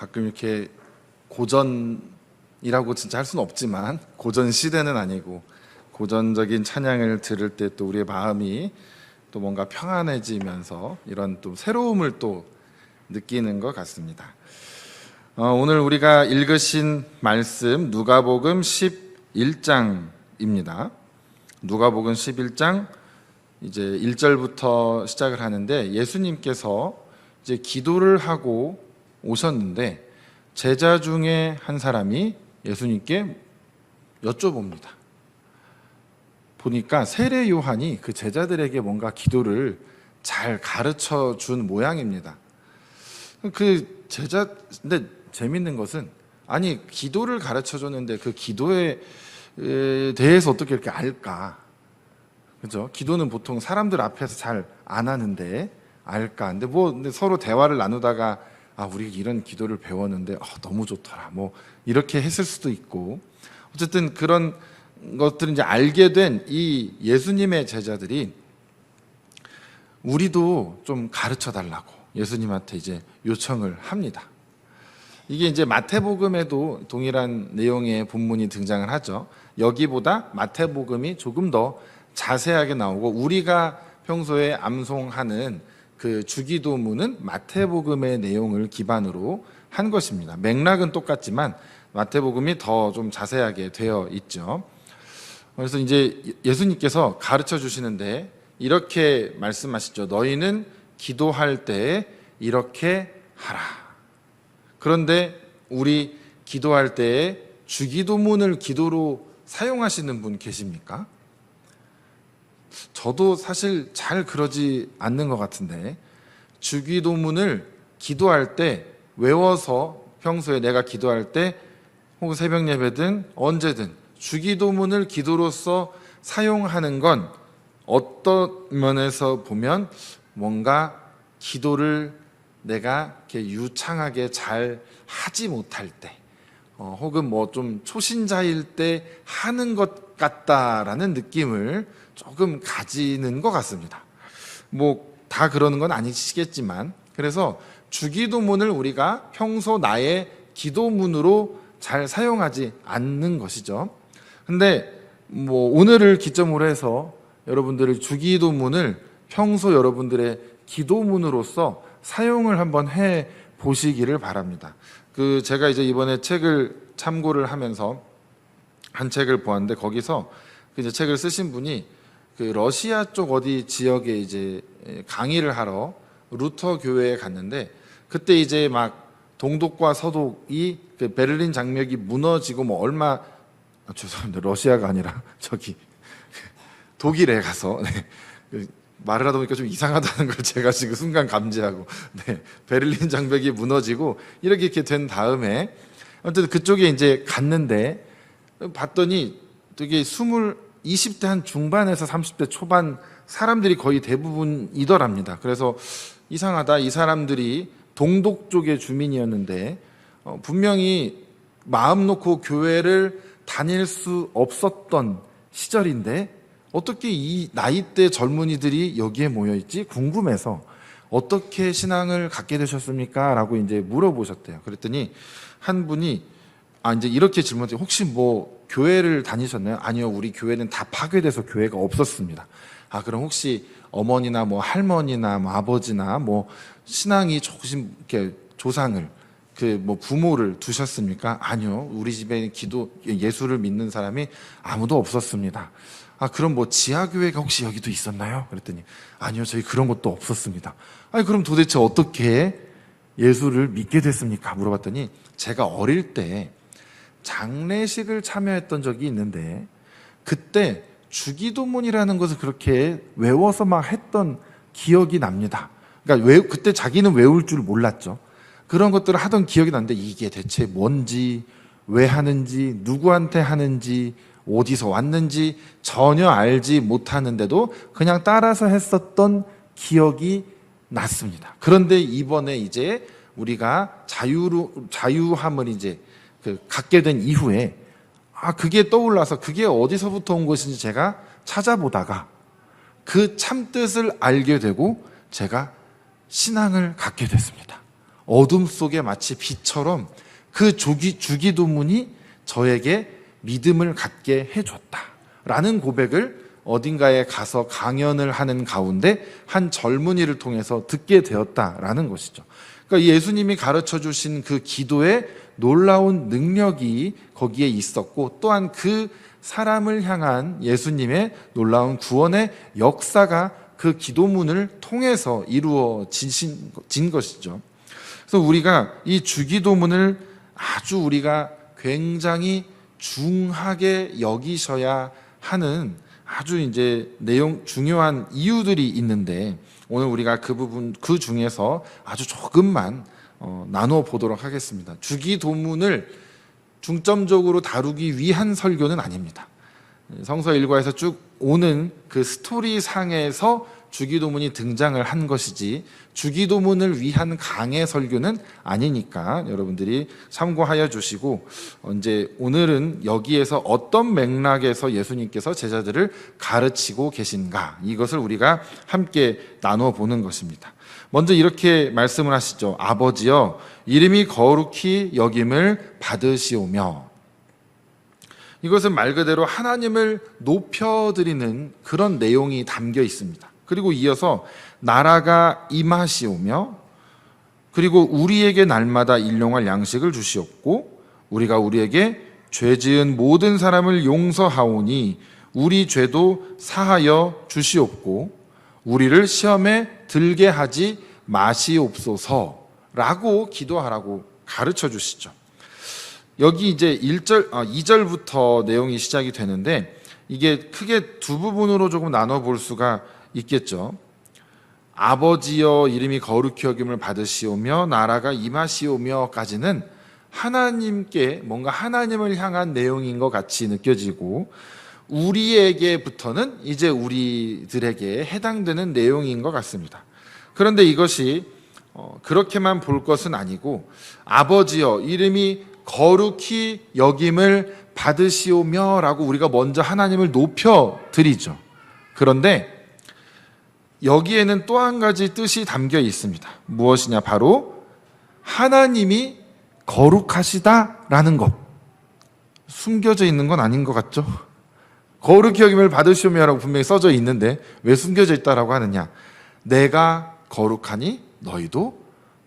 가끔 이렇게 고전이라고 진짜 할 수는 없지만 고전 시대는 아니고 고전적인 찬양을 들을 때 또 우리의 마음이 또 뭔가 평안해지면서 이런 또 새로움을 또 느끼는 것 같습니다. 오늘 우리가 읽으신 말씀 누가복음 11장입니다. 누가복음 11장 이제 1절부터 시작을 하는데 예수님께서 이제 기도를 하고 오셨는데 제자 중에 한 사람이 예수님께 여쭤봅니다. 보니까 세례 요한이 그 제자들에게 뭔가 기도를 잘 가르쳐 준 모양입니다. 그 제자, 근데 재밌는 것은 아니 기도를 가르쳐 줬는데 그 기도에 대해서 어떻게 이렇게 알까? 그죠? 기도는 보통 사람들 앞에서 잘 안 하는데 알까? 근데 서로 대화를 나누다가 우리 이런 기도를 배웠는데 너무 좋더라. 뭐 이렇게 했을 수도 있고 어쨌든 그런 것들을 이제 알게 된 이 예수님의 제자들이 우리도 좀 가르쳐 달라고 예수님한테 이제 요청을 합니다. 이게 이제 마태복음에도 동일한 내용의 본문이 등장을 하죠. 여기보다 마태복음이 조금 더 자세하게 나오고 우리가 평소에 암송하는 그 주기도문은 마태복음의 내용을 기반으로 한 것입니다. 맥락은 똑같지만 마태복음이 더 좀 자세하게 되어 있죠. 그래서 이제 예수님께서 가르쳐 주시는데 이렇게 말씀하시죠. 너희는 기도할 때 이렇게 하라. 그런데 우리 기도할 때에 주기도문을 기도로 사용하시는 분 계십니까? 저도 사실 잘 그러지 않는 것 같은데 주기도문을 기도할 때 외워서 평소에 내가 기도할 때 혹은 새벽 예배든 언제든 주기도문을 기도로서 사용하는 건 어떤 면에서 보면 뭔가 기도를 내가 이렇게 유창하게 잘 하지 못할 때 혹은 뭐 좀 초신자일 때 하는 것 같다라는 느낌을 조금 가지는 것 같습니다. 뭐 다 그러는 건 아니시겠지만 그래서 주기도문을 우리가 평소 나의 기도문으로 잘 사용하지 않는 것이죠. 근데 뭐 오늘을 기점으로 해서 여러분들의 주기도문을 평소 여러분들의 기도문으로서 사용을 한번 해 보시기를 바랍니다. 제가 이제 이번에 책을 참고를 하면서 한 책을 보았는데 거기서 이제 책을 쓰신 분이 그 러시아 쪽 어디 지역에 이제 강의를 하러 루터 교회에 갔는데 그때 이제 막 동독과 서독이 그 베를린 장벽이 무너지고 뭐 얼마 죄송합니다. 러시아가 아니라 저기 독일에 가서 말을 하다 보니까 좀 이상하다는 걸 제가 지금 순간 감지하고 베를린 장벽이 무너지고 이렇게 된 다음에 어쨌든 그쪽에 이제 갔는데 봤더니 되게 20대 한 중반에서 30대 초반 사람들이 거의 대부분이더랍니다. 그래서 이상하다. 이 사람들이 동독 쪽의 주민이었는데 분명히 마음 놓고 교회를 다닐 수 없었던 시절인데 어떻게 이 나이대 젊은이들이 여기에 모여있지? 궁금해서 어떻게 신앙을 갖게 되셨습니까? 라고 이제 물어보셨대요. 그랬더니 한 분이 이제 이렇게 질문했어요. 혹시 뭐 교회를 다니셨나요? 아니요, 우리 교회는 다 파괴돼서 교회가 없었습니다. 그럼 혹시 어머니나 뭐 할머니나 뭐 아버지나 뭐 신앙이 조금 이렇게 조상을 뭐 부모를 두셨습니까? 아니요, 우리 집에 예수를 믿는 사람이 아무도 없었습니다. 그럼 뭐 지하교회가 혹시 여기도 있었나요? 그랬더니 아니요, 저희 그런 것도 없었습니다. 그럼 도대체 어떻게 예수를 믿게 됐습니까? 물어봤더니 제가 어릴 때 장례식을 참여했던 적이 있는데 그때 주기도문이라는 것을 그렇게 외워서 막 했던 기억이 납니다. 그러니까 그때 자기는 외울 줄 몰랐죠. 그런 것들을 하던 기억이 나는데 이게 대체 뭔지, 왜 하는지, 누구한테 하는지, 어디서 왔는지 전혀 알지 못하는데도 그냥 따라서 했었던 기억이 났습니다. 그런데 이번에 이제 우리가 자유함을 이제 갖게 된 이후에 그게 떠올라서 그게 어디서부터 온 것인지 제가 찾아보다가 그 참뜻을 알게 되고 제가 신앙을 갖게 됐습니다. 어둠 속에 마치 빛처럼 그 주기도문이 저에게 믿음을 갖게 해줬다라는 고백을 어딘가에 가서 강연을 하는 가운데 한 젊은이를 통해서 듣게 되었다라는 것이죠. 그러니까 예수님이 가르쳐 주신 그 기도의 놀라운 능력이 거기에 있었고, 또한 그 사람을 향한 예수님의 놀라운 구원의 역사가 그 기도문을 통해서 이루어진 것이죠. 그래서 우리가 이 주기도문을 아주 우리가 굉장히 중하게 여기셔야 하는 아주 이제 중요한 이유들이 있는데, 오늘 우리가 그 부분, 그 중에서 아주 조금만 나누어 보도록 하겠습니다. 주기도문을 중점적으로 다루기 위한 설교는 아닙니다. 성서 일과에서 쭉 오는 그 스토리 상에서 주기도문이 등장을 한 것이지, 주기도문을 위한 강해 설교는 아니니까 여러분들이 참고하여 주시고, 오늘은 여기에서 어떤 맥락에서 예수님께서 제자들을 가르치고 계신가, 이것을 우리가 함께 나누어 보는 것입니다. 먼저 이렇게 말씀을 하시죠. 아버지여, 이름이 거룩히 여김을 받으시오며. 이것은 말 그대로 하나님을 높여드리는 그런 내용이 담겨 있습니다. 그리고 이어서 나라가 임하시오며, 그리고 우리에게 날마다 일용할 양식을 주시옵고, 우리가 우리에게 죄 지은 모든 사람을 용서하오니 우리 죄도 사하여 주시옵고, 우리를 시험에 들게 하지 마시옵소서라고 기도하라고 가르쳐 주시죠. 여기 이제 2절부터 내용이 시작이 되는데, 이게 크게 두 부분으로 조금 나눠 볼 수가 있겠죠. 아버지여, 이름이 거룩히 여김을 받으시오며 나라가 임하시오며까지는 하나님께, 뭔가 하나님을 향한 내용인 것 같이 느껴지고, 우리에게부터는 이제 우리들에게 해당되는 내용인 것 같습니다. 그런데 이것이 그렇게만 볼 것은 아니고, 아버지여, 이름이 거룩히 여김을 받으시오며 라고 우리가 먼저 하나님을 높여드리죠. 그런데 여기에는 또 한 가지 뜻이 담겨 있습니다. 무엇이냐? 바로 하나님이 거룩하시다라는 것. 숨겨져 있는 건 아닌 것 같죠? 거룩히 여김을 받으시오며라고 분명히 써져 있는데 왜 숨겨져 있다라고 하느냐? 내가 거룩하니 너희도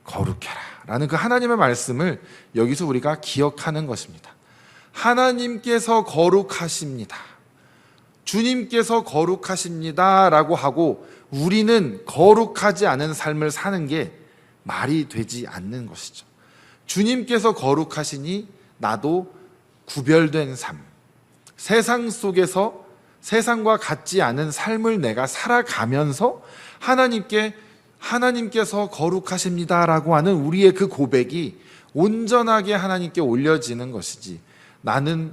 거룩해라 라는 그 하나님의 말씀을 여기서 우리가 기억하는 것입니다. 하나님께서 거룩하십니다, 주님께서 거룩하십니다 라고 하고 우리는 거룩하지 않은 삶을 사는 게 말이 되지 않는 것이죠. 주님께서 거룩하시니 나도 구별된 삶, 세상 속에서 세상과 같지 않은 삶을 내가 살아가면서 하나님께서 거룩하십니다라고 하는 우리의 그 고백이 온전하게 하나님께 올려지는 것이지, 나는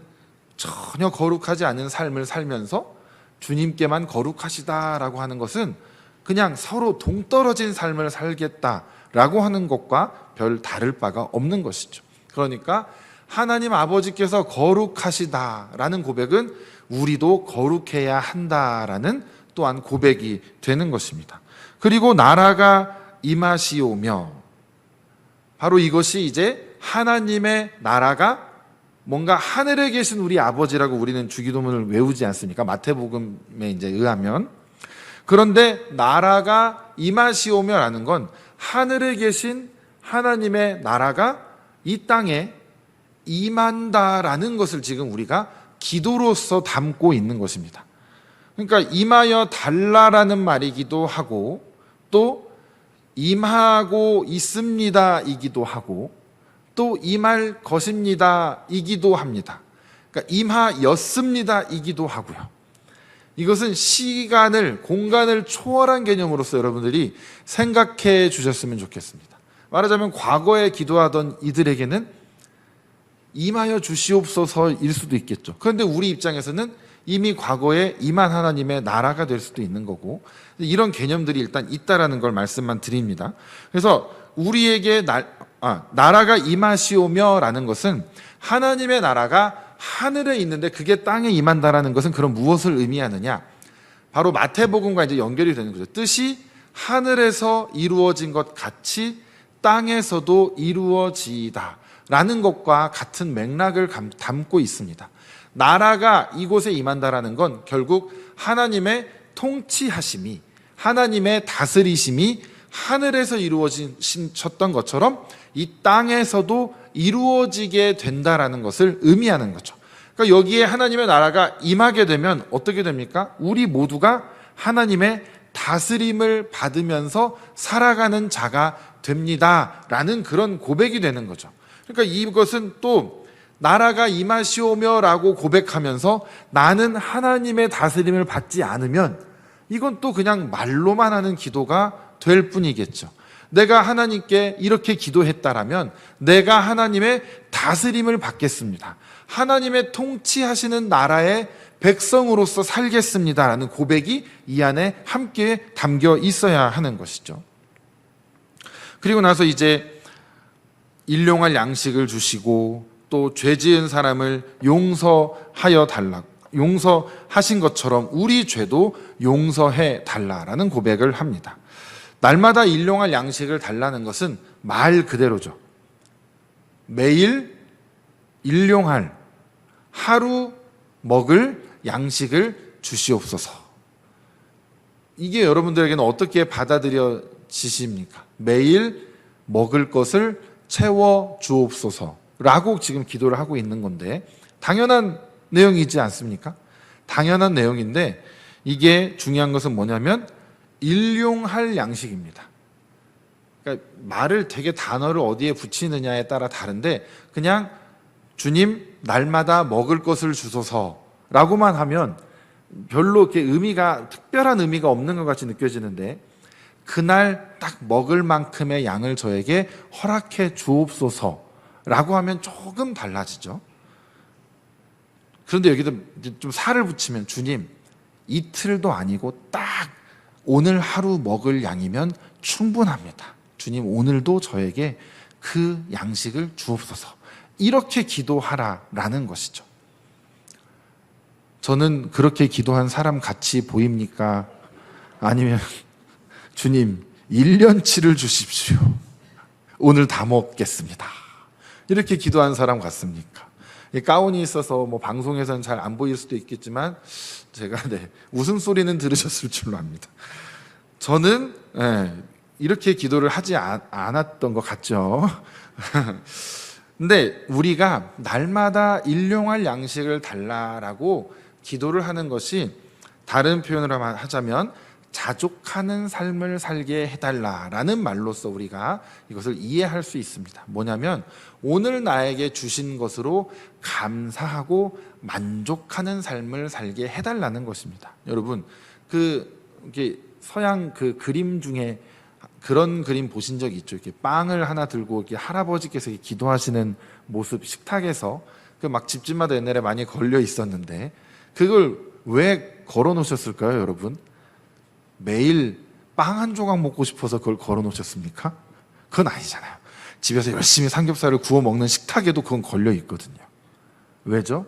전혀 거룩하지 않은 삶을 살면서 주님께만 거룩하시다라고 하는 것은 그냥 서로 동떨어진 삶을 살겠다라고 하는 것과 별 다를 바가 없는 것이죠. 그러니까 하나님 아버지께서 거룩하시다라는 고백은 우리도 거룩해야 한다라는 또한 고백이 되는 것입니다. 그리고 나라가 임하시오며, 바로 이것이 이제 하나님의 나라가 뭔가 하늘에 계신 우리 아버지라고 우리는 주기도문을 외우지 않습니까? 마태복음에 이제 의하면. 그런데 나라가 임하시오며라는 건 하늘에 계신 하나님의 나라가 이 땅에 임한다라는 것을 지금 우리가 기도로서 담고 있는 것입니다. 그러니까 임하여 달라라는 말이기도 하고, 또 임하고 있습니다이기도 하고, 또 임할 것입니다이기도 합니다. 그러니까 임하였습니다이기도 하고요. 이것은 시간을, 공간을 초월한 개념으로서 여러분들이 생각해 주셨으면 좋겠습니다. 말하자면 과거에 기도하던 이들에게는 임하여 주시옵소서일 수도 있겠죠. 그런데 우리 입장에서는 이미 과거에 임한 하나님의 나라가 될 수도 있는 거고, 이런 개념들이 일단 있다라는 걸 말씀만 드립니다. 그래서 우리에게 나라가 임하시오며라는 것은 하나님의 나라가 하늘에 있는데 그게 땅에 임한다라는 것은 그럼 무엇을 의미하느냐? 바로 마태복음과 이제 연결이 되는 거죠. 뜻이 하늘에서 이루어진 것 같이 땅에서도 이루어지이다 라는 것과 같은 맥락을 담고 있습니다. 나라가 이곳에 임한다라는 건 결국 하나님의 통치하심이, 하나님의 다스리심이 하늘에서 이루어지셨던 것처럼 이 땅에서도 이루어지게 된다라는 것을 의미하는 거죠. 그러니까 여기에 하나님의 나라가 임하게 되면 어떻게 됩니까? 우리 모두가 하나님의 다스림을 받으면서 살아가는 자가 됩니다라는 그런 고백이 되는 거죠. 그러니까 이것은 또 나라가 임하시오며 라고 고백하면서 나는 하나님의 다스림을 받지 않으면 이건 또 그냥 말로만 하는 기도가 될 뿐이겠죠. 내가 하나님께 이렇게 기도했다라면 내가 하나님의 다스림을 받겠습니다. 하나님의 통치하시는 나라의 백성으로서 살겠습니다라는 고백이 이 안에 함께 담겨 있어야 하는 것이죠. 그리고 나서 이제 일용할 양식을 주시고 또 죄 지은 사람을 용서하여 달라, 용서하신 것처럼 우리 죄도 용서해 달라라는 고백을 합니다. 날마다 일용할 양식을 달라는 것은 말 그대로죠. 매일 일용할, 하루 먹을 양식을 주시옵소서. 이게 여러분들에게는 어떻게 받아들여지십니까? 매일 먹을 것을 채워 주옵소서라고 지금 기도를 하고 있는 건데 당연한 내용이지 않습니까? 당연한 내용인데 이게 중요한 것은 뭐냐면 일용할 양식입니다. 그러니까 말을 되게 단어를 어디에 붙이느냐에 따라 다른데 그냥 주님 날마다 먹을 것을 주소서라고만 하면 별로 이렇게 특별한 의미가 없는 것 같이 느껴지는데 그날 딱 먹을 만큼의 양을 저에게 허락해 주옵소서라고 하면 조금 달라지죠. 그런데 여기도 좀 살을 붙이면 주님 이틀도 아니고 딱 오늘 하루 먹을 양이면 충분합니다. 주님 오늘도 저에게 그 양식을 주옵소서. 이렇게 기도하라라는 것이죠. 저는 그렇게 기도한 사람 같이 보입니까? 아니면 주님 1년치를 주십시오. 오늘 다 먹겠습니다. 이렇게 기도한 사람 같습니까? 가운이 있어서 뭐 방송에서는 잘 안 보일 수도 있겠지만 제가 웃음소리는 들으셨을 줄로 압니다. 저는 이렇게 기도를 하지 않았던 것 같죠. 근데 우리가 날마다 일용할 양식을 달라라고 기도를 하는 것이 다른 표현으로 하자면 자족하는 삶을 살게 해달라라는 말로써 우리가 이것을 이해할 수 있습니다. 뭐냐면 오늘 나에게 주신 것으로 감사하고 만족하는 삶을 살게 해달라는 것입니다. 여러분 이게 서양 그 그림 중에 그런 그림 보신 적 있죠? 이렇게 빵을 하나 들고 이렇게 할아버지께서 이렇게 기도하시는 모습 식탁에서 그 막 집집마다 옛날에 많이 걸려 있었는데 그걸 왜 걸어 놓으셨을까요, 여러분? 매일 빵 한 조각 먹고 싶어서 그걸 걸어 놓으셨습니까? 그건 아니잖아요. 집에서 열심히 삼겹살을 구워 먹는 식탁에도 그건 걸려 있거든요. 왜죠?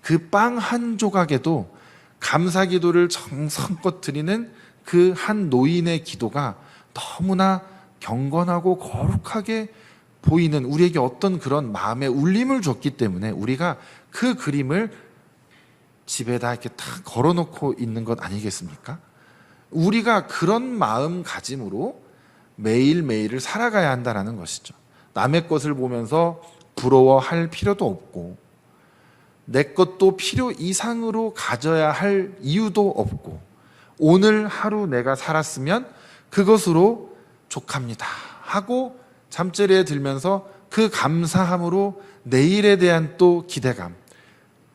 그 빵 한 조각에도 감사 기도를 정성껏 드리는 그 한 노인의 기도가 너무나 경건하고 거룩하게 보이는 우리에게 어떤 그런 마음의 울림을 줬기 때문에 우리가 그 그림을 집에다 이렇게 탁 걸어놓고 있는 것 아니겠습니까? 우리가 그런 마음가짐으로 매일매일을 살아가야 한다는 것이죠. 남의 것을 보면서 부러워할 필요도 없고 내 것도 필요 이상으로 가져야 할 이유도 없고 오늘 하루 내가 살았으면 그것으로 족합니다 하고 잠자리에 들면서 그 감사함으로 내일에 대한 또 기대감,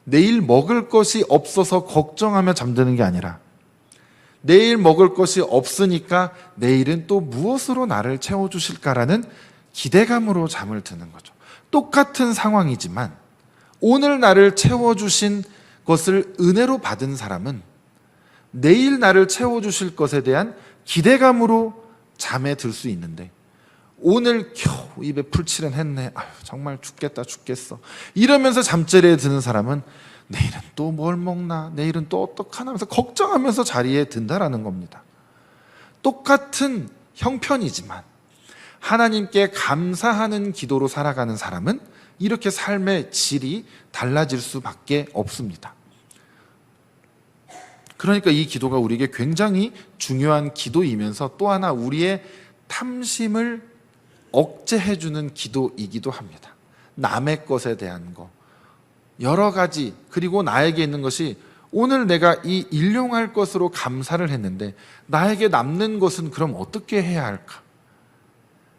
내일 먹을 것이 없어서 걱정하며 잠드는 게 아니라 내일 먹을 것이 없으니까 내일은 또 무엇으로 나를 채워주실까라는 기대감으로 잠을 드는 거죠. 똑같은 상황이지만 오늘 나를 채워주신 것을 은혜로 받은 사람은 내일 나를 채워주실 것에 대한 기대감으로 잠에 들 수 있는데 오늘 겨우 입에 풀칠은 했네. 아유, 정말 죽겠어. 이러면서 잠자리에 드는 사람은 내일은 또 뭘 먹나? 내일은 또 어떡하나? 하면서 걱정하면서 자리에 든다라는 겁니다. 똑같은 형편이지만 하나님께 감사하는 기도로 살아가는 사람은 이렇게 삶의 질이 달라질 수밖에 없습니다. 그러니까 이 기도가 우리에게 굉장히 중요한 기도이면서 또 하나 우리의 탐심을 억제해주는 기도이기도 합니다. 남의 것에 대한 거, 여러 가지, 그리고 나에게 있는 것이 오늘 내가 이 일용할 것으로 감사를 했는데 나에게 남는 것은 그럼 어떻게 해야 할까?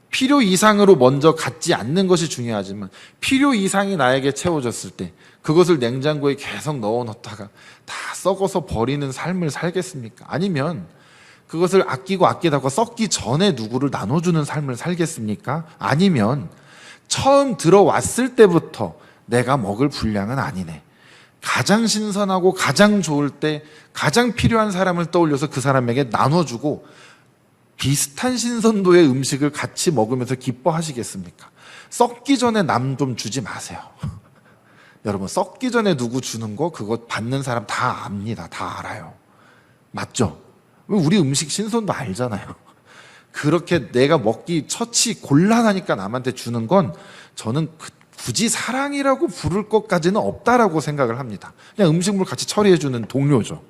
필요 이상으로 먼저 갖지 않는 것이 중요하지만 필요 이상이 나에게 채워졌을 때 그것을 냉장고에 계속 넣어놓다가 다 썩어서 버리는 삶을 살겠습니까? 아니면 그것을 아끼고 아끼다가 썩기 전에 누구를 나눠주는 삶을 살겠습니까? 아니면 처음 들어왔을 때부터 내가 먹을 분량은 아니네, 가장 신선하고 가장 좋을 때 가장 필요한 사람을 떠올려서 그 사람에게 나눠주고 비슷한 신선도의 음식을 같이 먹으면서 기뻐하시겠습니까? 썩기 전에 남 좀 주지 마세요. 여러분, 썩기 전에 누구 주는 거 그거 받는 사람 다 압니다. 다 알아요. 맞죠? 우리 음식 신선도 알잖아요. 그렇게 내가 먹기 처치 곤란하니까 남한테 주는 건 저는 굳이 사랑이라고 부를 것까지는 없다라고 생각을 합니다. 그냥 음식물 같이 처리해주는 동료죠.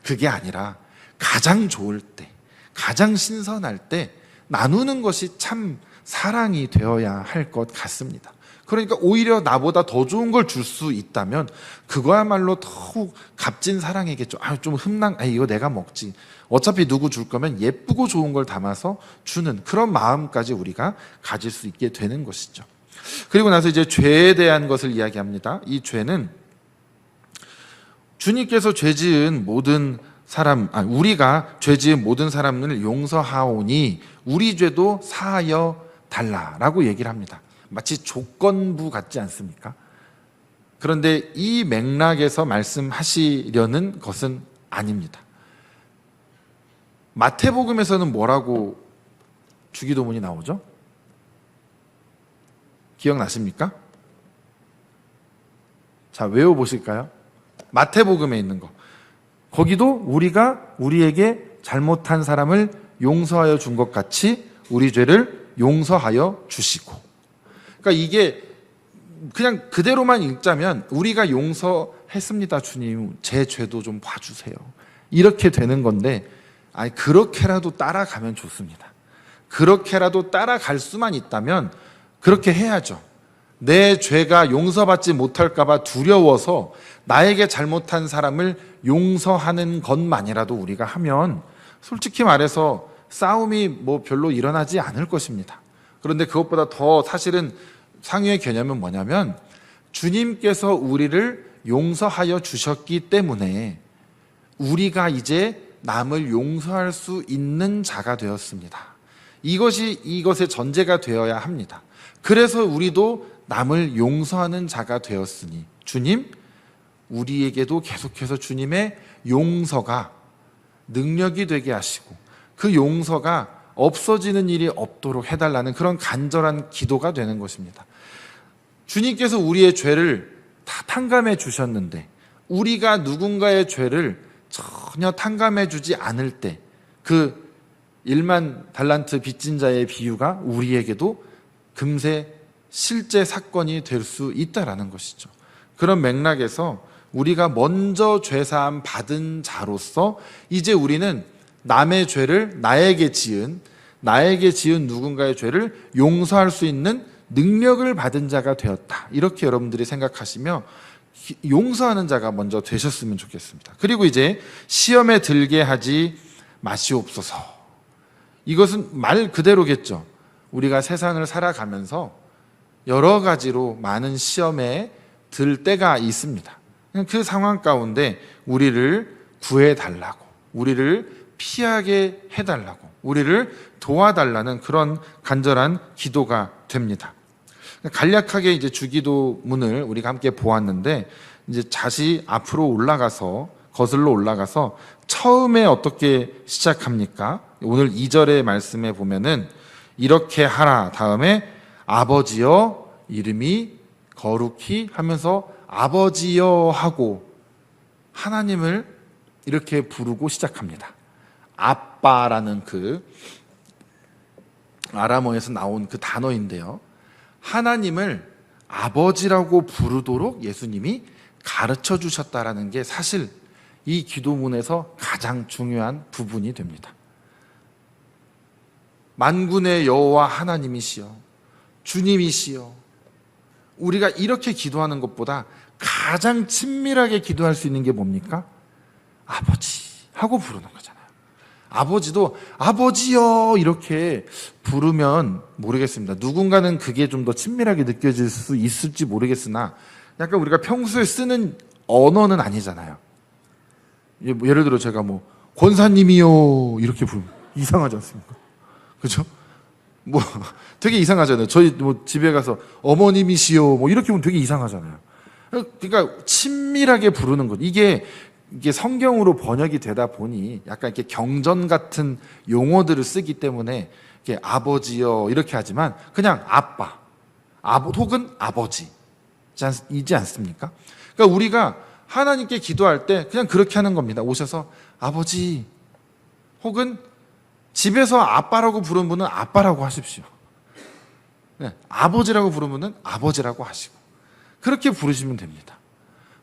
그게 아니라 가장 좋을 때, 가장 신선할 때 나누는 것이 참 사랑이 되어야 할 것 같습니다. 그러니까 오히려 나보다 더 좋은 걸 줄 수 있다면 그거야말로 더욱 값진 사랑이겠죠. 좀 이거 내가 먹지. 어차피 누구 줄 거면 예쁘고 좋은 걸 담아서 주는 그런 마음까지 우리가 가질 수 있게 되는 것이죠. 그리고 나서 이제 죄에 대한 것을 이야기합니다. 이 죄는 주님께서 죄 지은 모든 우리가 죄 지은 모든 사람을 용서하오니 우리 죄도 사하여 달라라고 얘기를 합니다. 마치 조건부 같지 않습니까? 그런데 이 맥락에서 말씀하시려는 것은 아닙니다. 마태복음에서는 뭐라고 주기도문이 나오죠? 기억나십니까? 자, 외워보실까요? 마태복음에 있는 거. 거기도 우리가 우리에게 잘못한 사람을 용서하여 준 것 같이 우리 죄를 용서하여 주시고. 그러니까 이게 그냥 그대로만 읽자면 우리가 용서했습니다, 주님. 제 죄도 좀 봐주세요. 이렇게 되는 건데, 그렇게라도 따라가면 좋습니다. 그렇게라도 따라갈 수만 있다면 그렇게 해야죠. 내 죄가 용서받지 못할까봐 두려워서 나에게 잘못한 사람을 용서하는 것만이라도 우리가 하면 솔직히 말해서 싸움이 별로 일어나지 않을 것입니다. 그런데 그것보다 더 사실은 상위의 개념은 뭐냐면 주님께서 우리를 용서하여 주셨기 때문에 우리가 이제 남을 용서할 수 있는 자가 되었습니다. 이것이 이것의 전제가 되어야 합니다. 그래서 우리도 남을 용서하는 자가 되었으니 주님, 우리에게도 계속해서 주님의 용서가 능력이 되게 하시고 그 용서가 없어지는 일이 없도록 해달라는 그런 간절한 기도가 되는 것입니다. 주님께서 우리의 죄를 다 탕감해 주셨는데 우리가 누군가의 죄를 전혀 탕감해 주지 않을 때 그 1만 달란트 빚진 자의 비유가 우리에게도 금세 실제 사건이 될 수 있다라는 것이죠. 그런 맥락에서 우리가 먼저 죄사함 받은 자로서 이제 우리는 남의 죄를 나에게 지은 누군가의 죄를 용서할 수 있는 능력을 받은 자가 되었다. 이렇게 여러분들이 생각하시며 용서하는 자가 먼저 되셨으면 좋겠습니다. 그리고 이제 시험에 들게 하지 마시옵소서. 이것은 말 그대로겠죠. 우리가 세상을 살아가면서 여러 가지로 많은 시험에 들 때가 있습니다. 그 상황 가운데 우리를 구해달라고, 우리를 피하게 해달라고, 우리를 도와달라는 그런 간절한 기도가 됩니다. 간략하게 이제 주기도문을 우리가 함께 보았는데 이제 다시 앞으로 거슬러 올라가서 처음에 어떻게 시작합니까? 오늘 2절의 말씀에 보면은 이렇게 하라 다음에 아버지여 이름이 거룩히 하면서 아버지여 하고 하나님을 이렇게 부르고 시작합니다. 아빠라는 그 아람어에서 나온 그 단어인데요. 하나님을 아버지라고 부르도록 예수님이 가르쳐 주셨다라는 게 사실 이 기도문에서 가장 중요한 부분이 됩니다. 만군의 여호와 하나님이시여, 주님이시여, 우리가 이렇게 기도하는 것보다 가장 친밀하게 기도할 수 있는 게 뭡니까? 아버지 하고 부르는 거잖아요. 아버지도 아버지여 이렇게 부르면 모르겠습니다. 누군가는 그게 좀 더 친밀하게 느껴질 수 있을지 모르겠으나 약간 우리가 평소에 쓰는 언어는 아니잖아요. 예를 들어 제가 뭐 권사님이요 이렇게 부르면 이상하지 않습니까? 그렇죠? 뭐 되게 이상하잖아요. 저희 뭐 집에 가서 어머님이시요 뭐 이렇게 보면 되게 이상하잖아요. 그러니까 친밀하게 부르는 것. 이게 성경으로 번역이 되다 보니 약간 이렇게 경전 같은 용어들을 쓰기 때문에 이렇게 아버지요 이렇게 하지만 그냥 아빠, 혹은 아버지이지 않습니까? 그러니까 우리가 하나님께 기도할 때 그냥 그렇게 하는 겁니다. 오셔서 아버지, 혹은 집에서 아빠라고 부르는 분은 아빠라고 하십시오. 네, 아버지라고 부르는 분은 아버지라고 하시고 그렇게 부르시면 됩니다.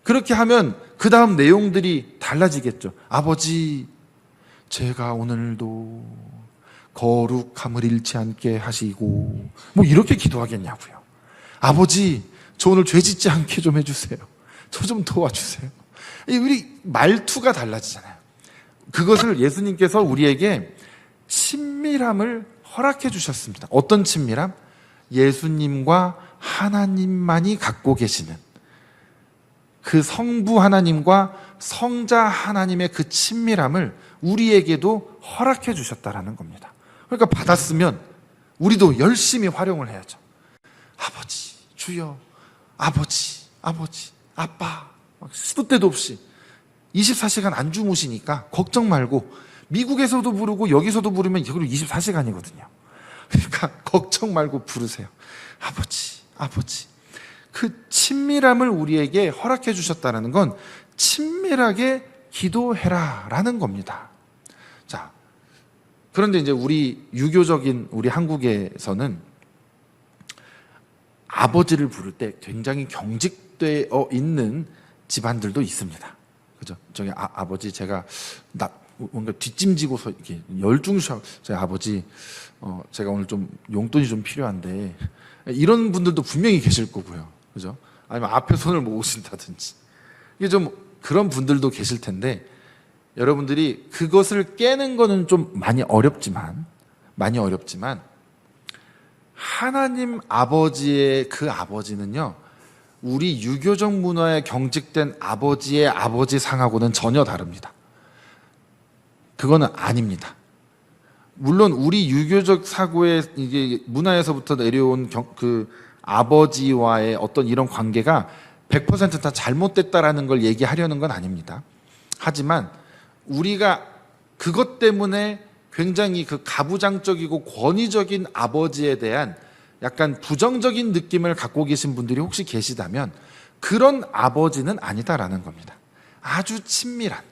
그렇게 하면 그 다음 내용들이 달라지겠죠. 아버지, 제가 오늘도 거룩함을 잃지 않게 하시고 뭐 이렇게 기도하겠냐고요. 아버지, 저 오늘 죄 짓지 않게 좀 해주세요. 저 좀 도와주세요. 우리 말투가 달라지잖아요. 그것을 예수님께서 우리에게 친밀함을 허락해 주셨습니다. 어떤 친밀함? 예수님과 하나님만이 갖고 계시는 그 성부 하나님과 성자 하나님의 그 친밀함을 우리에게도 허락해 주셨다라는 겁니다. 그러니까 받았으면 우리도 열심히 활용을 해야죠. 아버지, 주여, 아버지, 아빠, 시도 때도 없이 24시간 안 주무시니까 걱정 말고 미국에서도 부르고 여기서도 부르면 그리고 24시간이거든요. 그러니까 걱정 말고 부르세요. 아버지. 그 친밀함을 우리에게 허락해 주셨다는 건 친밀하게 기도해라라는 겁니다. 자, 그런데 이제 우리 유교적인 우리 한국에서는 아버지를 부를 때 굉장히 경직되어 있는 집안들도 있습니다. 그죠? 저기 아버지 제가 뭔가 뒷짐지고서 이렇게 열중셔. 제 아버지, 제가 오늘 좀 용돈이 좀 필요한데 이런 분들도 분명히 계실 거고요. 그죠? 아니면 앞에 손을 모으신다든지 이게 좀 그런 분들도 계실 텐데 여러분들이 그것을 깨는 거는 좀 많이 어렵지만 하나님 아버지의 그 아버지는요, 우리 유교적 문화에 경직된 아버지의 아버지 상하고는 전혀 다릅니다. 그거는 아닙니다. 물론 우리 유교적 사고의 이게 문화에서부터 내려온 그 아버지와의 어떤 이런 관계가 100% 다 잘못됐다라는 걸 얘기하려는 건 아닙니다. 하지만 우리가 그것 때문에 굉장히 그 가부장적이고 권위적인 아버지에 대한 약간 부정적인 느낌을 갖고 계신 분들이 혹시 계시다면 그런 아버지는 아니다라는 겁니다. 아주 친밀한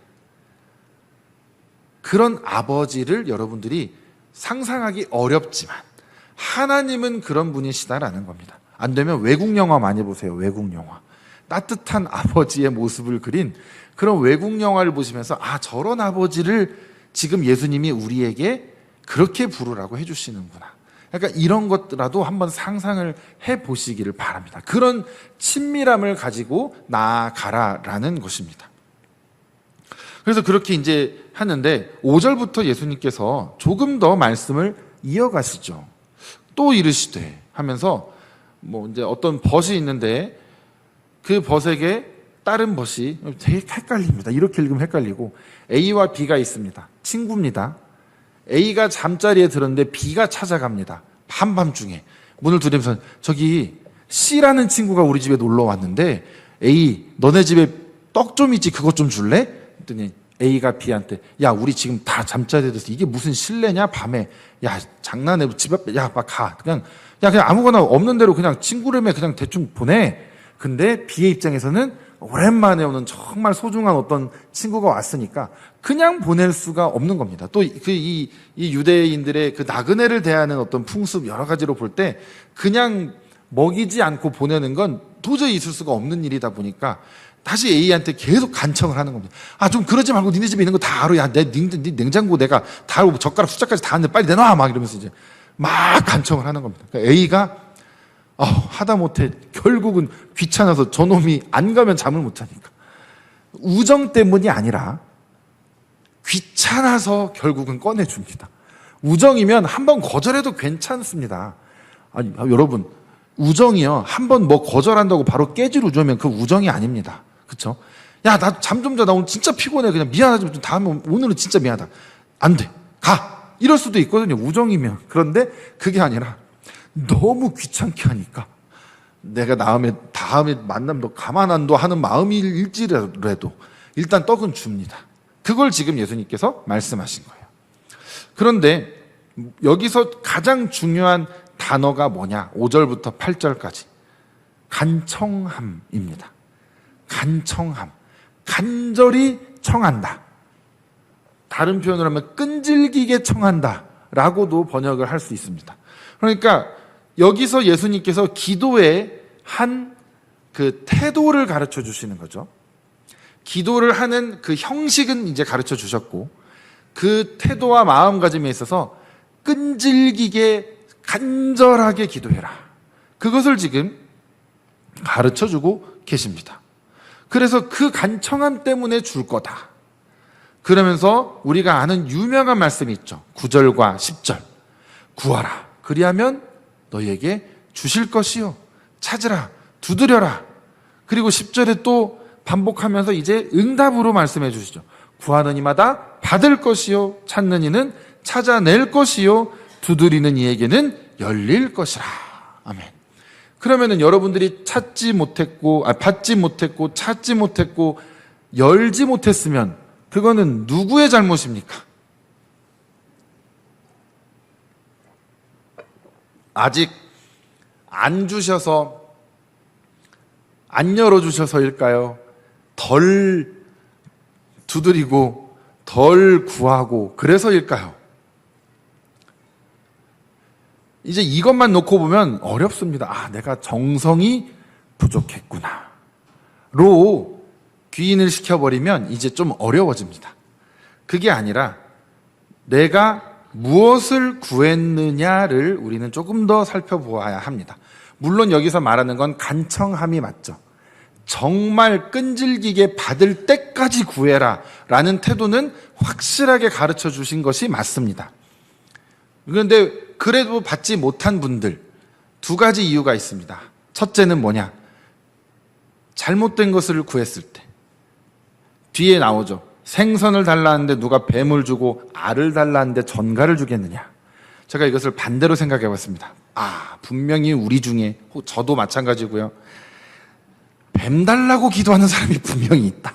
그런 아버지를 여러분들이 상상하기 어렵지만 하나님은 그런 분이시다라는 겁니다. 안 되면 외국 영화 많이 보세요. 외국 영화. 따뜻한 아버지의 모습을 그린 그런 외국 영화를 보시면서 저런 아버지를 지금 예수님이 우리에게 그렇게 부르라고 해주시는구나. 그러니까 이런 것라도 한번 상상을 해보시기를 바랍니다. 그런 친밀함을 가지고 나아가라라는 것입니다. 그래서 그렇게 이제 하는데 5절부터 예수님께서 조금 더 말씀을 이어가시죠. 또 이르시되 하면서 뭐 이제 어떤 벗이 있는데 그 벗에게 다른 벗이 되게 헷갈립니다. 이렇게 읽으면 헷갈리고 A와 B가 있습니다. 친구입니다. A가 잠자리에 들었는데 B가 찾아갑니다. 한밤중에 문을 두드리면서 저기 C라는 친구가 우리 집에 놀러 왔는데 A 너네 집에 떡 좀 있지 그것 좀 줄래? 했더니 A가 B한테 야 우리 지금 다 잠자리에 들어서 이게 무슨 실내냐 밤에 야 장난해 집 앞에 야 막 가 그냥 아무거나 없는 대로 그냥 친구라며 그냥 대충 보내. 근데 B의 입장에서는 오랜만에 오는 정말 소중한 어떤 친구가 왔으니까 그냥 보낼 수가 없는 겁니다. 또 이 유대인들의 그 나그네를 대하는 어떤 풍습 여러 가지로 볼 때 그냥 먹이지 않고 보내는 건 도저히 있을 수가 없는 일이다 보니까 다시 A한테 계속 간청을 하는 겁니다. 좀 그러지 말고 니네 집에 있는 거 다 알아. 야, 내 냉장고 내가 다 알고 젓가락 숫자까지 다 아는데 빨리 내놔. 막 이러면서 이제 막 간청을 하는 겁니다. 그러니까 A가 하다못해 결국은 귀찮아서 저놈이 안 가면 잠을 못 자니까. 우정 때문이 아니라 귀찮아서 결국은 꺼내줍니다. 우정이면 한번 거절해도 괜찮습니다. 아니, 여러분, 우정이요. 한번 뭐 거절한다고 바로 깨질 우정이면 그 우정이 아닙니다. 그쵸? 야, 나 잠 좀 자. 나 오늘 진짜 피곤해. 그냥 미안하지만 좀 다음에 오늘은 진짜 미안하다. 안 돼. 가. 이럴 수도 있거든요. 우정이면. 그런데 그게 아니라 너무 귀찮게 하니까 내가 다음에 만나면 너 가만 안 둬 하는 마음일지라도 일단 떡은 줍니다. 그걸 지금 예수님께서 말씀하신 거예요. 그런데 여기서 가장 중요한 단어가 뭐냐? 5절부터 8절까지 간청함입니다. 간청함. 간절히 청한다. 다른 표현을 하면 끈질기게 청한다 라고도 번역을 할 수 있습니다. 그러니까 여기서 예수님께서 기도의 한 그 태도를 가르쳐 주시는 거죠. 기도를 하는 그 형식은 이제 가르쳐 주셨고 그 태도와 마음가짐에 있어서 끈질기게 간절하게 기도해라. 그것을 지금 가르쳐 주고 계십니다. 그래서 그 간청함 때문에 줄 거다. 그러면서 우리가 아는 유명한 말씀이 있죠. 9절과 10절. 구하라. 그리하면 너희에게 주실 것이요. 찾으라. 두드려라. 그리고 10절에 또 반복하면서 이제 응답으로 말씀해 주시죠. 구하는 이마다 받을 것이요. 찾는 이는 찾아낼 것이요. 두드리는 이에게는 열릴 것이라. 아멘. 그러면은 여러분들이 받지 못했고, 찾지 못했고, 열지 못했으면 그거는 누구의 잘못입니까? 아직 안 주셔서, 안 열어주셔서일까요? 덜 두드리고, 덜 구하고, 그래서일까요? 이제 이것만 놓고 보면 어렵습니다. 내가 정성이 부족했구나. 로 귀인을 시켜버리면 이제 좀 어려워집니다. 그게 아니라 내가 무엇을 구했느냐를 우리는 조금 더 살펴보아야 합니다. 물론 여기서 말하는 건 간청함이 맞죠. 정말 끈질기게 받을 때까지 구해라 라는 태도는 확실하게 가르쳐 주신 것이 맞습니다. 그런데 그래도 받지 못한 분들 두 가지 이유가 있습니다. 첫째는 뭐냐? 잘못된 것을 구했을 때. 뒤에 나오죠. 생선을 달라는데 누가 뱀을 주고 알을 달라는데 전갈을 주겠느냐. 제가 이것을 반대로 생각해 봤습니다. 분명히 우리 중에, 저도 마찬가지고요, 뱀 달라고 기도하는 사람이 분명히 있다.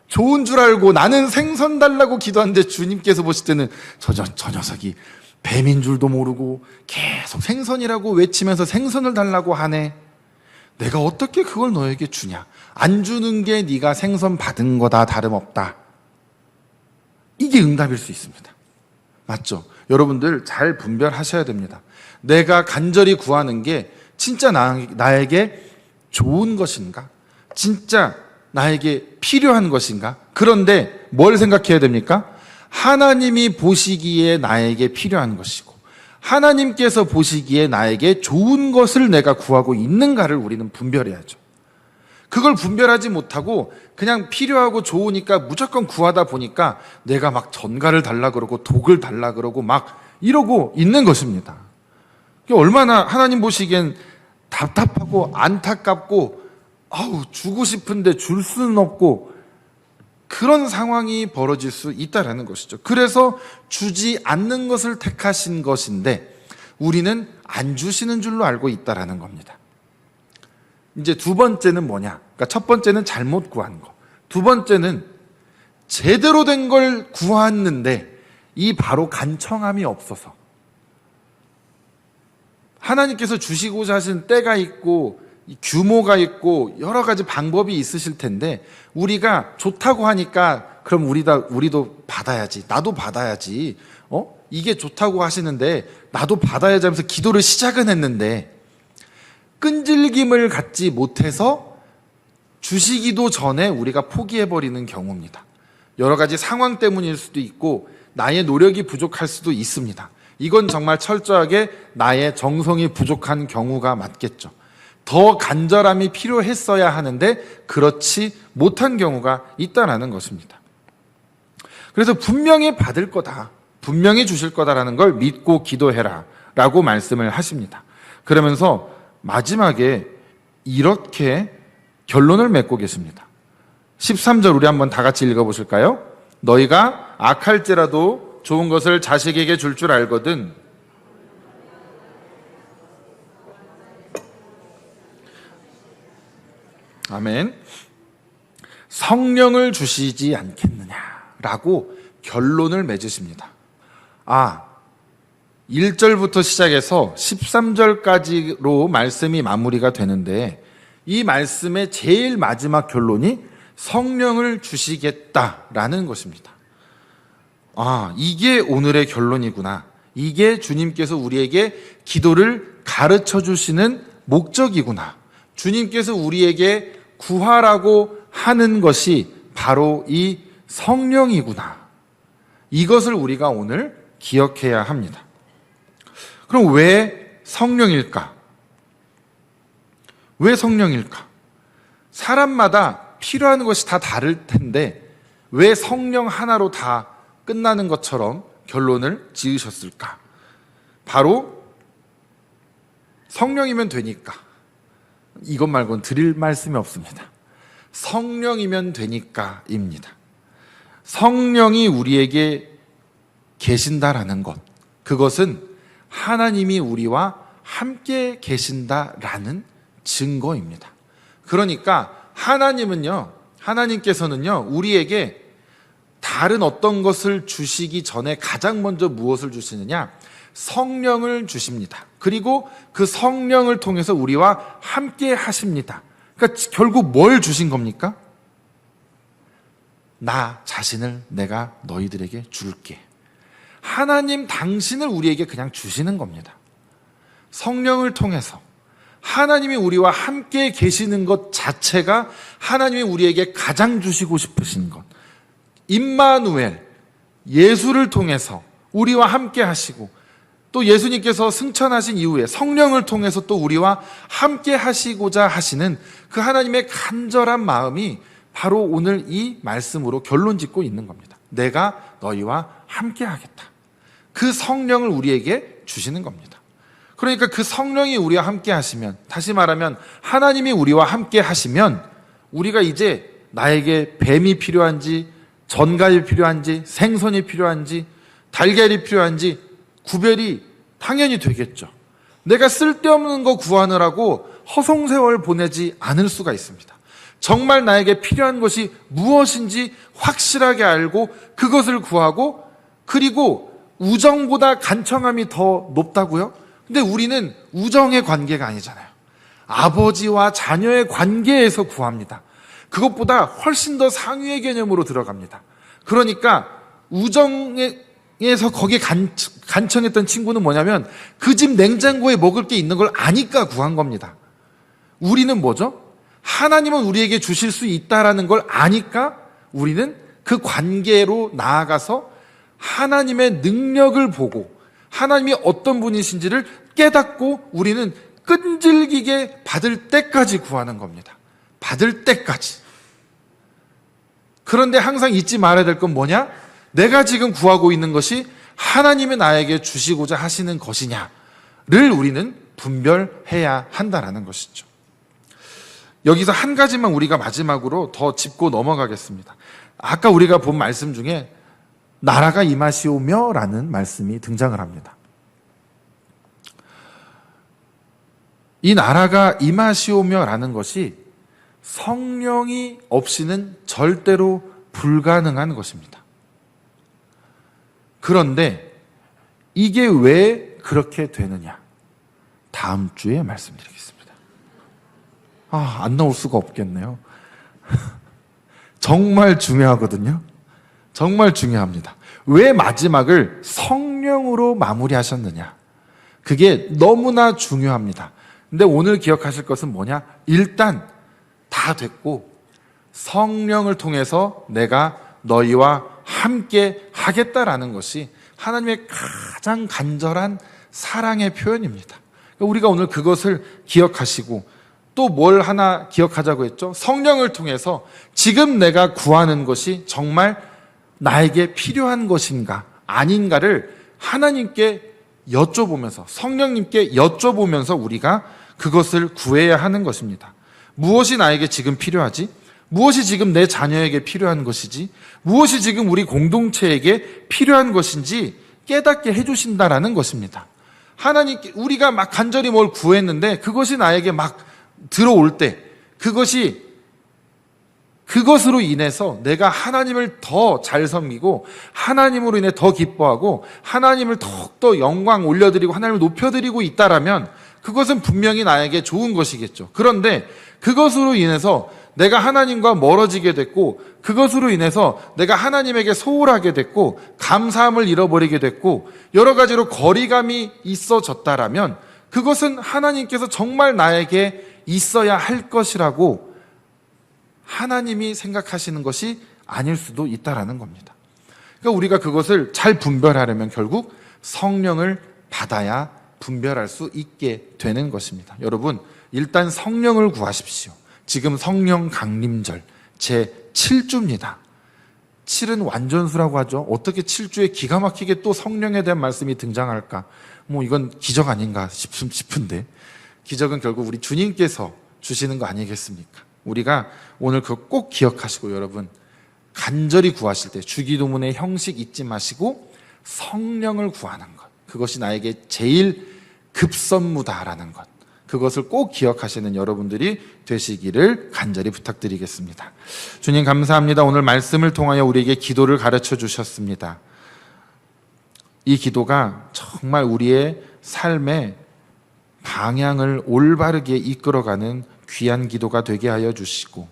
좋은 줄 알고 나는 생선 달라고 기도하는데 주님께서 보실 때는 저 녀석이 뱀인 줄도 모르고 계속 생선이라고 외치면서 생선을 달라고 하네. 내가 어떻게 그걸 너에게 주냐. 안 주는 게 네가 생선 받은 거다 다름없다. 이게 응답일 수 있습니다. 맞죠? 여러분들 잘 분별하셔야 됩니다. 내가 간절히 구하는 게 진짜 나에게 좋은 것인가? 진짜 나에게 필요한 것인가? 그런데 뭘 생각해야 됩니까? 하나님이 보시기에 나에게 필요한 것이고 하나님께서 보시기에 나에게 좋은 것을 내가 구하고 있는가를 우리는 분별해야죠. 그걸 분별하지 못하고 그냥 필요하고 좋으니까 무조건 구하다 보니까 내가 막 전갈을 달라 그러고 독을 달라 그러고 막 이러고 있는 것입니다. 얼마나 하나님 보시기엔 답답하고 안타깝고 주고 싶은데 줄 수는 없고 그런 상황이 벌어질 수 있다라는 것이죠. 그래서 주지 않는 것을 택하신 것인데 우리는 안 주시는 줄로 알고 있다라는 겁니다. 이제 두 번째는 뭐냐? 그러니까 첫 번째는 잘못 구한 거. 두 번째는 제대로 된 걸 구했는데 이 바로 간청함이 없어서 하나님께서 주시고자 하신 때가 있고 규모가 있고 여러 가지 방법이 있으실 텐데 우리가 좋다고 하니까 그럼 우리도 받아야지, 나도 받아야지, 이게 좋다고 하시는데 나도 받아야지 하면서 기도를 시작은 했는데 끈질김을 갖지 못해서 주시기도 전에 우리가 포기해버리는 경우입니다. 여러 가지 상황 때문일 수도 있고 나의 노력이 부족할 수도 있습니다. 이건 정말 철저하게 나의 정성이 부족한 경우가 맞겠죠. 더 간절함이 필요했어야 하는데 그렇지 못한 경우가 있다라는 것입니다. 그래서 분명히 받을 거다, 분명히 주실 거다라는 걸 믿고 기도해라 라고 말씀을 하십니다. 그러면서 마지막에 이렇게 결론을 맺고 계십니다. 13절 우리 한번 다 같이 읽어보실까요? 너희가 악할지라도 좋은 것을 자식에게 줄 줄 알거든. 아멘. 성령을 주시지 않겠느냐라고 결론을 맺으십니다. 1절부터 시작해서 13절까지로 말씀이 마무리가 되는데 이 말씀의 제일 마지막 결론이 성령을 주시겠다라는 것입니다. 이게 오늘의 결론이구나. 이게 주님께서 우리에게 기도를 가르쳐 주시는 목적이구나. 주님께서 우리에게 구하라고 하는 것이 바로 이 성령이구나. 이것을 우리가 오늘 기억해야 합니다. 그럼 왜 성령일까? 왜 성령일까? 사람마다 필요한 것이 다 다를 텐데 왜 성령 하나로 다 끝나는 것처럼 결론을 지으셨을까? 바로 성령이면 되니까. 이것 말고는 드릴 말씀이 없습니다. 성령이면 되니까입니다. 성령이 우리에게 계신다라는 것, 그것은 하나님이 우리와 함께 계신다라는 증거입니다. 그러니까 하나님께서는요 우리에게 다른 어떤 것을 주시기 전에 가장 먼저 무엇을 주시느냐? 성령을 주십니다. 그리고 그 성령을 통해서 우리와 함께 하십니다. 그러니까 결국 뭘 주신 겁니까? 나 자신을 내가 너희들에게 줄게. 하나님 당신을 우리에게 그냥 주시는 겁니다. 성령을 통해서 하나님이 우리와 함께 계시는 것 자체가 하나님이 우리에게 가장 주시고 싶으신 것. 임마누엘, 예수를 통해서 우리와 함께 하시고 또 예수님께서 승천하신 이후에 성령을 통해서 또 우리와 함께 하시고자 하시는 그 하나님의 간절한 마음이 바로 오늘 이 말씀으로 결론 짓고 있는 겁니다. 내가 너희와 함께 하겠다. 그 성령을 우리에게 주시는 겁니다. 그러니까 그 성령이 우리와 함께 하시면, 다시 말하면 하나님이 우리와 함께 하시면 우리가 이제 나에게 뱀이 필요한지 전갈이 필요한지 생선이 필요한지 달걀이 필요한지 구별이 당연히 되겠죠. 내가 쓸데없는 거 구하느라고 허송세월 보내지 않을 수가 있습니다. 정말 나에게 필요한 것이 무엇인지 확실하게 알고 그것을 구하고, 그리고 우정보다 간청함이 더 높다고요? 근데 우리는 우정의 관계가 아니잖아요. 아버지와 자녀의 관계에서 구합니다. 그것보다 훨씬 더 상위의 개념으로 들어갑니다. 그러니까 우정에서 거기에 간청했던 친구는 뭐냐면 그 집 냉장고에 먹을 게 있는 걸 아니까 구한 겁니다. 우리는 뭐죠? 하나님은 우리에게 주실 수 있다라는 걸 아니까 우리는 그 관계로 나아가서 하나님의 능력을 보고 하나님이 어떤 분이신지를 깨닫고 우리는 끈질기게 받을 때까지 구하는 겁니다. 받을 때까지. 그런데 항상 잊지 말아야 될 건 뭐냐? 내가 지금 구하고 있는 것이 하나님이 나에게 주시고자 하시는 것이냐를 우리는 분별해야 한다라는 것이죠. 여기서 한 가지만 우리가 마지막으로 더 짚고 넘어가겠습니다. 아까 우리가 본 말씀 중에 나라가 임하시오며 라는 말씀이 등장을 합니다. 이 나라가 임하시오며 라는 것이 성령이 없이는 절대로 불가능한 것입니다. 그런데 이게 왜 그렇게 되느냐? 다음 주에 말씀드리겠습니다. 안 나올 수가 없겠네요. 정말 중요하거든요. 정말 중요합니다. 왜 마지막을 성령으로 마무리하셨느냐? 그게 너무나 중요합니다. 근데 오늘 기억하실 것은 뭐냐? 일단 다 됐고 성령을 통해서 내가 너희와 함께 하겠다라는 것이 하나님의 가장 간절한 사랑의 표현입니다. 우리가 오늘 그것을 기억하시고 또 뭘 하나 기억하자고 했죠? 성령을 통해서 지금 내가 구하는 것이 정말 나에게 필요한 것인가 아닌가를 하나님께 여쭤보면서 성령님께 여쭤보면서 우리가 그것을 구해야 하는 것입니다. 무엇이 나에게 지금 필요하지? 무엇이 지금 내 자녀에게 필요한 것이지? 무엇이 지금 우리 공동체에게 필요한 것인지 깨닫게 해주신다라는 것입니다. 하나님께 우리가 막 간절히 뭘 구했는데 그것이 나에게 막 들어올 때 그것으로 인해서 내가 하나님을 더 잘 섬기고 하나님으로 인해 더 기뻐하고 하나님을 더욱더 영광 올려드리고 하나님을 높여드리고 있다라면 그것은 분명히 나에게 좋은 것이겠죠. 그런데 그것으로 인해서 내가 하나님과 멀어지게 됐고 그것으로 인해서 내가 하나님에게 소홀하게 됐고 감사함을 잃어버리게 됐고 여러 가지로 거리감이 있어졌다라면 그것은 하나님께서 정말 나에게 있어야 할 것이라고 하나님이 생각하시는 것이 아닐 수도 있다라는 겁니다. 그러니까 우리가 그것을 잘 분별하려면 결국 성령을 받아야 분별할 수 있게 되는 것입니다. 여러분, 일단 성령을 구하십시오. 지금 성령 강림절 제7주입니다. 7은 완전수라고 하죠. 어떻게 7주에 기가 막히게 또 성령에 대한 말씀이 등장할까? 이건 기적 아닌가 싶은데 기적은 결국 우리 주님께서 주시는 거 아니겠습니까? 우리가 오늘 그거 꼭 기억하시고 여러분 간절히 구하실 때 주기도문의 형식 잊지 마시고 성령을 구하는 것 그것이 나에게 제일 급선무다라는 것 그것을 꼭 기억하시는 여러분들이 되시기를 간절히 부탁드리겠습니다. 주님 감사합니다. 오늘 말씀을 통하여 우리에게 기도를 가르쳐 주셨습니다. 이 기도가 정말 우리의 삶의 방향을 올바르게 이끌어가는 귀한 기도가 되게 하여 주시고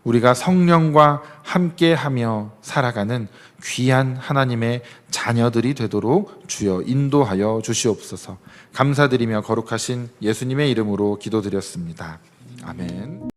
우리가 성령과 함께하며 살아가는 귀한 하나님의 자녀들이 되도록 주여 인도하여 주시옵소서. 감사드리며 거룩하신 예수님의 이름으로 기도드렸습니다. 아멘.